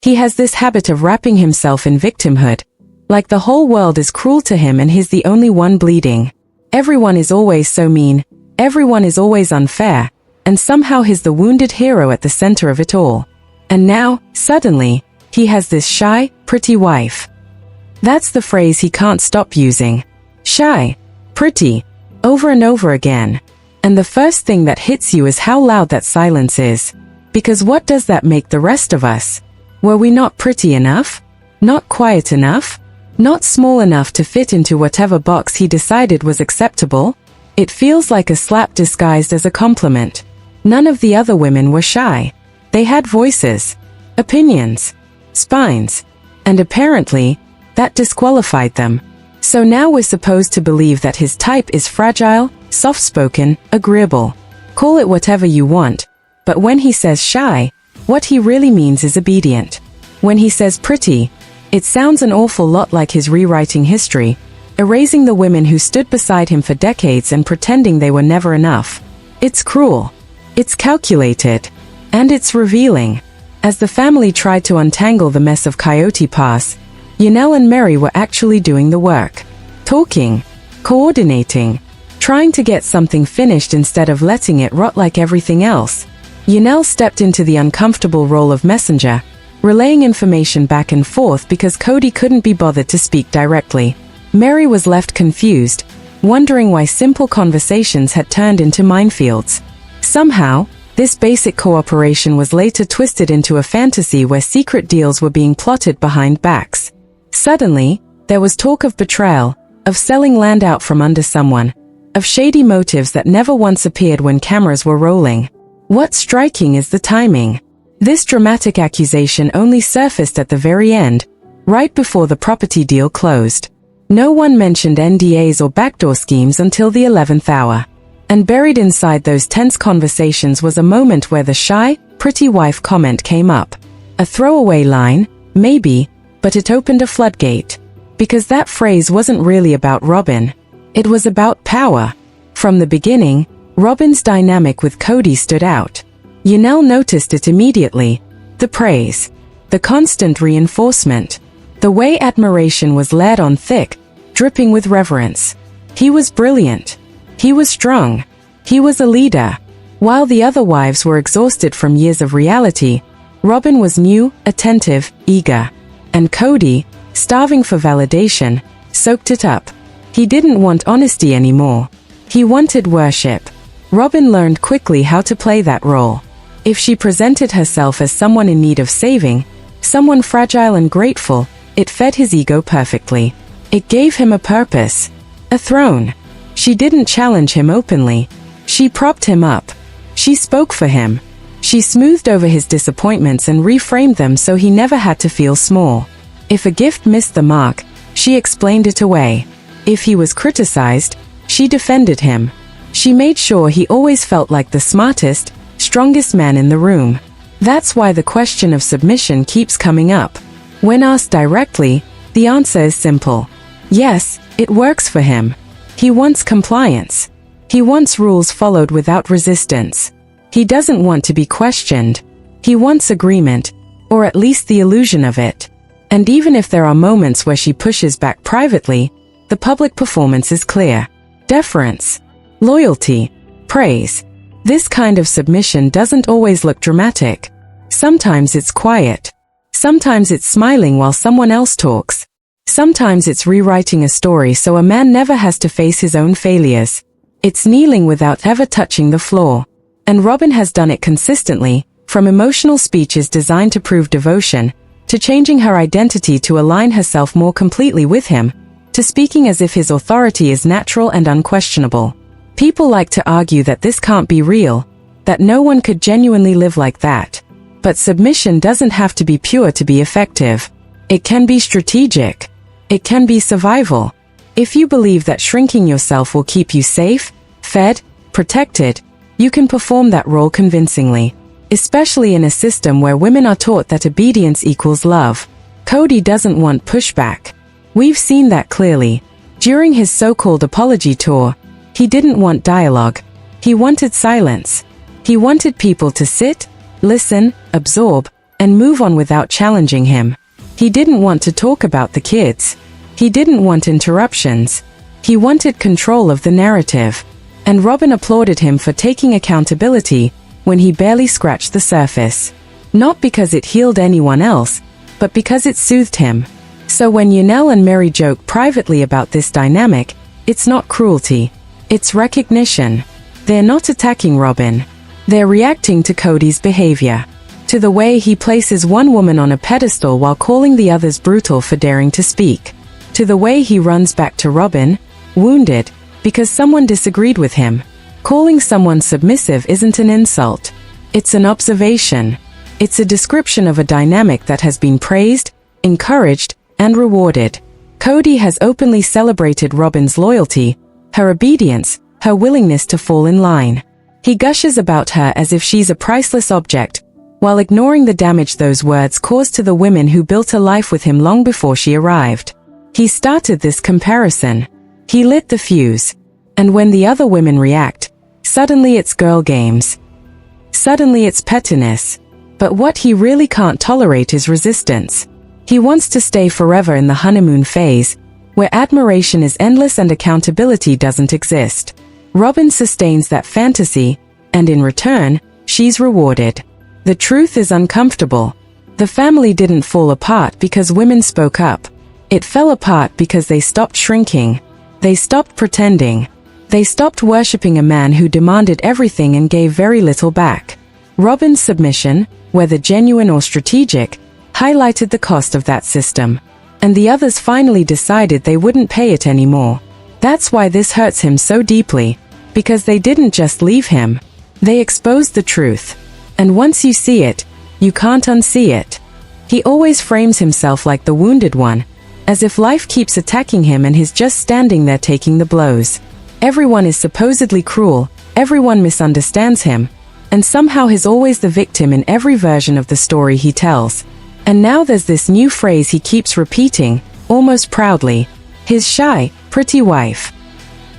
He has this habit of wrapping himself in victimhood. Like the whole world is cruel to him and he's the only one bleeding. Everyone is always so mean, everyone is always unfair, and somehow he's the wounded hero at the center of it all. And now, suddenly, he has this shy, pretty wife. That's the phrase he can't stop using. Shy, pretty, over and over again. And the first thing that hits you is how loud that silence is. Because what does that make the rest of us? Were we not pretty enough? Not quiet enough? Not small enough to fit into whatever box he decided was acceptable? It feels like a slap disguised as a compliment. None of the other women were shy. They had voices, opinions, spines, and apparently, that disqualified them. So now we're supposed to believe that his type is fragile, soft-spoken, agreeable. Call it whatever you want. But when he says shy, what he really means is obedient. When he says pretty, it sounds an awful lot like his rewriting history, erasing the women who stood beside him for decades and pretending they were never enough. It's cruel. It's calculated. And it's revealing. As the family tried to untangle the mess of Coyote Pass, Janelle and Meri were actually doing the work. Talking, coordinating, trying to get something finished instead of letting it rot like everything else. Janelle stepped into the uncomfortable role of messenger, relaying information back and forth because Kody couldn't be bothered to speak directly. Meri was left confused, wondering why simple conversations had turned into minefields. Somehow, this basic cooperation was later twisted into a fantasy where secret deals were being plotted behind backs. Suddenly, there was talk of betrayal, of selling land out from under someone, of shady motives that never once appeared when cameras were rolling. What's striking is the timing. This dramatic accusation only surfaced at the very end, right before the property deal closed. No one mentioned NDAs or backdoor schemes until the 11th hour. And buried inside those tense conversations was a moment where the shy, pretty wife comment came up. A throwaway line, maybe, but it opened a floodgate. Because that phrase wasn't really about Robin. It was about power. From the beginning, Robin's dynamic with Kody stood out. Janelle noticed it immediately. The praise. The constant reinforcement. The way admiration was laid on thick, dripping with reverence. He was brilliant. He was strong. He was a leader. While the other wives were exhausted from years of reality, Robin was new, attentive, eager. And Kody, starving for validation, soaked it up. He didn't want honesty anymore. He wanted worship. Robin learned quickly how to play that role. If she presented herself as someone in need of saving, someone fragile and grateful, it fed his ego perfectly. It gave him a purpose. A throne. She didn't challenge him openly. She propped him up. She spoke for him. She smoothed over his disappointments and reframed them so he never had to feel small. If a gift missed the mark, she explained it away. If he was criticized, she defended him. She made sure he always felt like the smartest, strongest man in the room. That's why the question of submission keeps coming up. When asked directly, the answer is simple. Yes, it works for him. He wants compliance. He wants rules followed without resistance. He doesn't want to be questioned. He wants agreement, or at least the illusion of it. And even if there are moments where she pushes back privately, the public performance is clear. Deference, loyalty, praise. This kind of submission doesn't always look dramatic. Sometimes it's quiet. Sometimes it's smiling while someone else talks. Sometimes it's rewriting a story so a man never has to face his own failures. It's kneeling without ever touching the floor. And Robin has done it consistently, from emotional speeches designed to prove devotion, to changing her identity to align herself more completely with him, to speaking as if his authority is natural and unquestionable. People like to argue that this can't be real, that no one could genuinely live like that. But submission doesn't have to be pure to be effective. It can be strategic. It can be survival. If you believe that shrinking yourself will keep you safe, fed, protected, you can perform that role convincingly. Especially in a system where women are taught that obedience equals love. Kody doesn't want pushback. We've seen that clearly. During his so-called apology tour, he didn't want dialogue. He wanted silence. He wanted people to sit, listen, absorb, and move on without challenging him. He didn't want to talk about the kids. He didn't want interruptions. He wanted control of the narrative. And Robin applauded him for taking accountability when he barely scratched the surface. Not because it healed anyone else, but because it soothed him. So when Janelle and Meri joke privately about this dynamic, it's not cruelty. It's recognition. They're not attacking Robin. They're reacting to Kody's behavior. To the way he places one woman on a pedestal while calling the others brutal for daring to speak. To the way he runs back to Robin, wounded, because someone disagreed with him. Calling someone submissive isn't an insult. It's an observation. It's a description of a dynamic that has been praised, encouraged, and rewarded. Kody has openly celebrated Robin's loyalty, her obedience, her willingness to fall in line. He gushes about her as if she's a priceless object, while ignoring the damage those words caused to the women who built a life with him long before she arrived. He started this comparison. He lit the fuse. And when the other women react, suddenly it's girl games. Suddenly it's pettiness. But what he really can't tolerate is resistance. He wants to stay forever in the honeymoon phase, where admiration is endless and accountability doesn't exist. Robin sustains that fantasy, and in return, she's rewarded. The truth is uncomfortable. The family didn't fall apart because women spoke up. It fell apart because they stopped shrinking. They stopped pretending. They stopped worshipping a man who demanded everything and gave very little back. Robin's submission, whether genuine or strategic, highlighted the cost of that system. And the others finally decided they wouldn't pay it anymore. That's why this hurts him so deeply, because they didn't just leave him. They exposed the truth. And once you see it, you can't unsee it. He always frames himself like the wounded one, as if life keeps attacking him and he's just standing there taking the blows. Everyone is supposedly cruel, everyone misunderstands him, and somehow he's always the victim in every version of the story he tells. And now there's this new phrase he keeps repeating, almost proudly, his shy, pretty wife.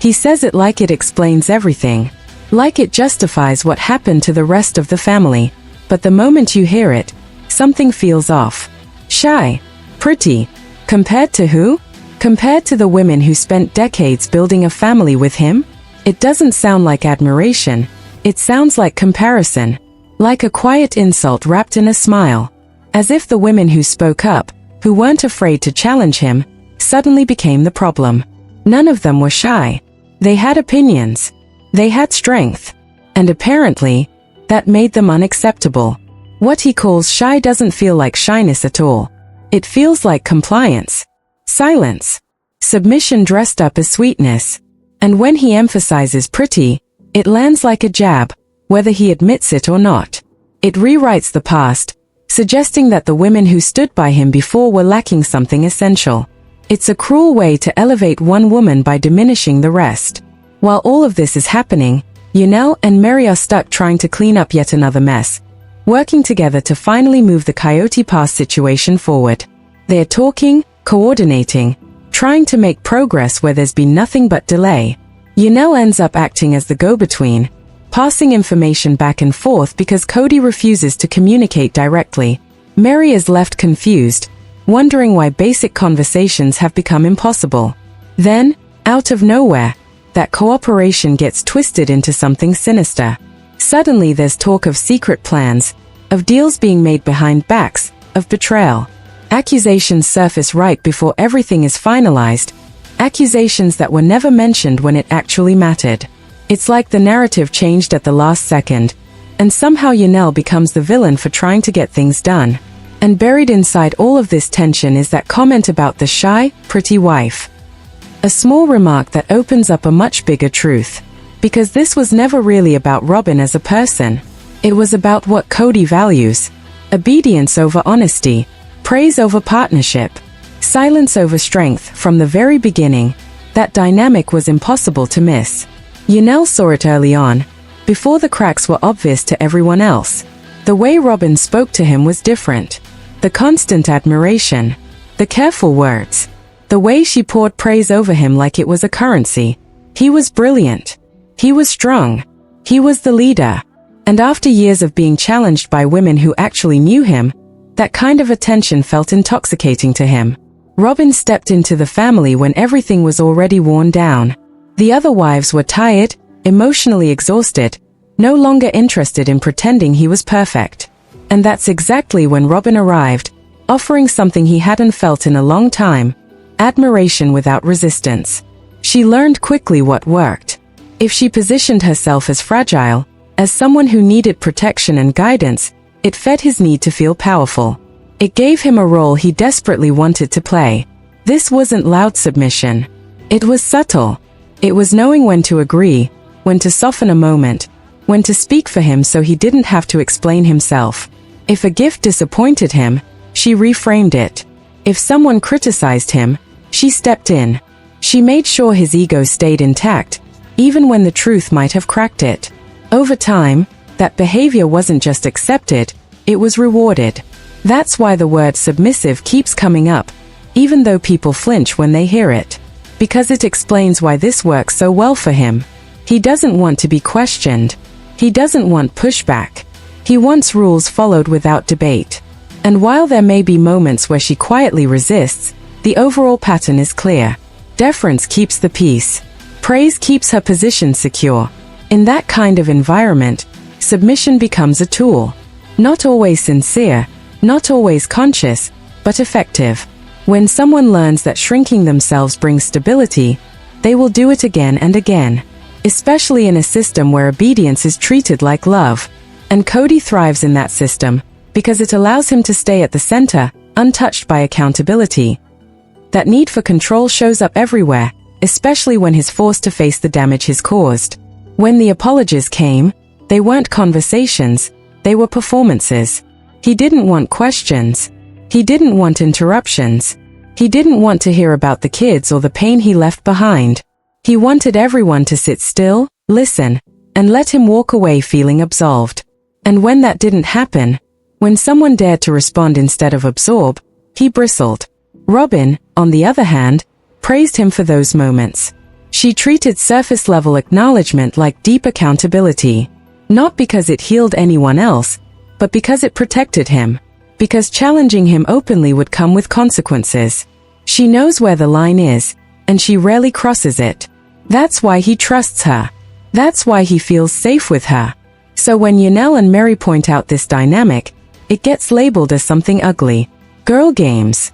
He says it like it explains everything, like it justifies what happened to the rest of the family, but the moment you hear it, something feels off. Shy, pretty, compared to who? Compared to the women who spent decades building a family with him? It doesn't sound like admiration, it sounds like comparison, like a quiet insult wrapped in a smile. As if the women who spoke up, who weren't afraid to challenge him, suddenly became the problem. None of them were shy. They had opinions. They had strength. And apparently, that made them unacceptable. What he calls shy doesn't feel like shyness at all. It feels like compliance. Silence. Submission dressed up as sweetness. And when he emphasizes pretty, it lands like a jab, whether he admits it or not. It rewrites the past, suggesting that the women who stood by him before were lacking something essential. It's a cruel way to elevate one woman by diminishing the rest. While all of this is happening, Janelle and Meri are stuck trying to clean up yet another mess, working together to finally move the Coyote Pass situation forward. They're talking, coordinating, trying to make progress where there's been nothing but delay. Janelle ends up acting as the go-between, passing information back and forth because Kody refuses to communicate directly. Meri is left confused, wondering why basic conversations have become impossible. Then, out of nowhere, that cooperation gets twisted into something sinister. Suddenly there's talk of secret plans, of deals being made behind backs, of betrayal. Accusations surface right before everything is finalized, accusations that were never mentioned when it actually mattered. It's like the narrative changed at the last second, and somehow Janelle becomes the villain for trying to get things done. And buried inside all of this tension is that comment about the shy, pretty wife. A small remark that opens up a much bigger truth. Because this was never really about Robin as a person. It was about what Kody values. Obedience over honesty. Praise over partnership. Silence over strength. From the very beginning, that dynamic was impossible to miss. Janelle saw it early on, before the cracks were obvious to everyone else. The way Robin spoke to him was different. The constant admiration. The careful words. The way she poured praise over him like it was a currency. He was brilliant. He was strong. He was the leader. And after years of being challenged by women who actually knew him, That kind of attention felt intoxicating to him. Robin stepped into the family when everything was already worn down. The other wives were tired, emotionally exhausted, no longer interested in pretending he was perfect. And that's exactly when Robin arrived, offering something he hadn't felt in a long time: admiration without resistance. She learned quickly what worked. If she positioned herself as fragile, as someone who needed protection and guidance, it fed his need to feel powerful. It gave him a role he desperately wanted to play. This wasn't loud submission. It was subtle. It was knowing when to agree, when to soften a moment, when to speak for him so he didn't have to explain himself. If a gift disappointed him, she reframed it. If someone criticized him, she stepped in. She made sure his ego stayed intact, even when the truth might have cracked it. Over time, that behavior wasn't just accepted, it was rewarded. That's why the word submissive keeps coming up, even though people flinch when they hear it. Because it explains why this works so well for him. He doesn't want to be questioned. He doesn't want pushback. He wants rules followed without debate. And while there may be moments where she quietly resists, the overall pattern is clear. Deference keeps the peace. Praise keeps her position secure. In that kind of environment, submission becomes a tool. Not always sincere, not always conscious, but effective. When someone learns that shrinking themselves brings stability, they will do it again and again. Especially in a system where obedience is treated like love. And Kody thrives in that system, because it allows him to stay at the center, untouched by accountability. That need for control shows up everywhere, especially when he's forced to face the damage he's caused. When the apologies came, they weren't conversations, they were performances. He didn't want questions. He didn't want interruptions. He didn't want to hear about the kids or the pain he left behind. He wanted everyone to sit still, listen, and let him walk away feeling absolved. And when that didn't happen, when someone dared to respond instead of absorb, he bristled. Robin, on the other hand, praised him for those moments. She treated surface-level acknowledgement like deep accountability. Not because it healed anyone else, but because it protected him. Because challenging him openly would come with consequences. She knows where the line is, and she rarely crosses it. That's why he trusts her. That's why he feels safe with her. So when Janelle and Meri point out this dynamic, it gets labeled as something ugly. Girl games.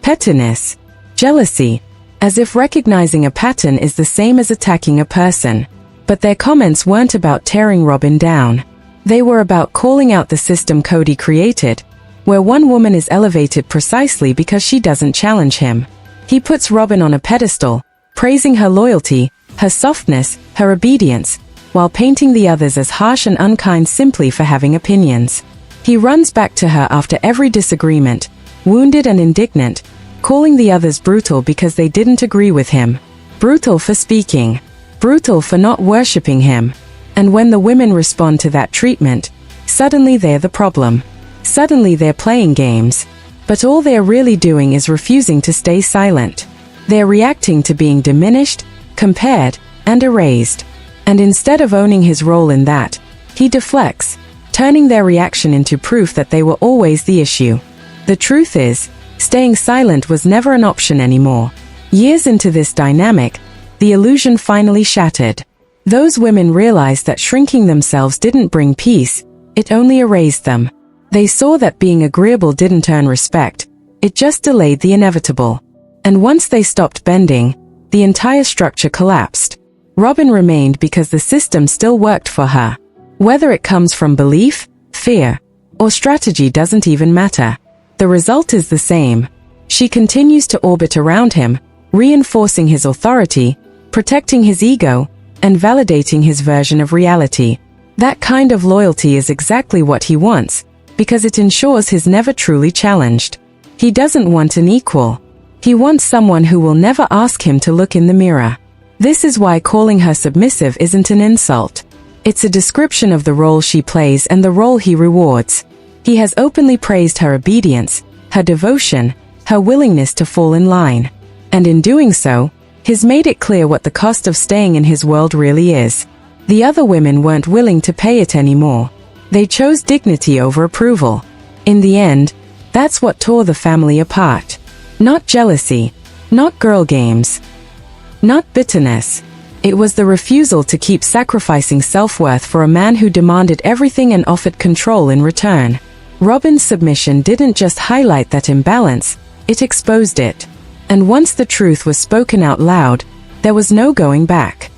Pettiness. Jealousy. As if recognizing a pattern is the same as attacking a person. But their comments weren't about tearing Robin down. They were about calling out the system Kody created, where one woman is elevated precisely because she doesn't challenge him. He puts Robin on a pedestal, praising her loyalty, her softness, her obedience, while painting the others as harsh and unkind simply for having opinions. He runs back to her after every disagreement, wounded and indignant, calling the others brutal because they didn't agree with him. Brutal for speaking. Brutal for not worshipping him. And when the women respond to that treatment, suddenly they're the problem. Suddenly they're playing games. But all they're really doing is refusing to stay silent. They're reacting to being diminished, compared, and erased. And instead of owning his role in that, he deflects, turning their reaction into proof that they were always the issue. The truth is, staying silent was never an option anymore. Years into this dynamic, the illusion finally shattered. Those women realized that shrinking themselves didn't bring peace, it only erased them. They saw that being agreeable didn't earn respect, it just delayed the inevitable. And once they stopped bending, the entire structure collapsed. Robin remained because the system still worked for her. Whether it comes from belief, fear, or strategy doesn't even matter. The result is the same. She continues to orbit around him, reinforcing his authority, protecting his ego, and validating his version of reality. That kind of loyalty is exactly what he wants, because it ensures he's never truly challenged. He doesn't want an equal. He wants someone who will never ask him to look in the mirror. This is why calling her submissive isn't an insult. It's a description of the role she plays and the role he rewards. He has openly praised her obedience, her devotion, her willingness to fall in line. And in doing so, he's made it clear what the cost of staying in his world really is. The other women weren't willing to pay it anymore. They chose dignity over approval. In the end, that's what tore the family apart. Not jealousy, not girl games, not bitterness. It was the refusal to keep sacrificing self-worth for a man who demanded everything and offered control in return. Robin's submission didn't just highlight that imbalance, it exposed it. And once the truth was spoken out loud, there was no going back.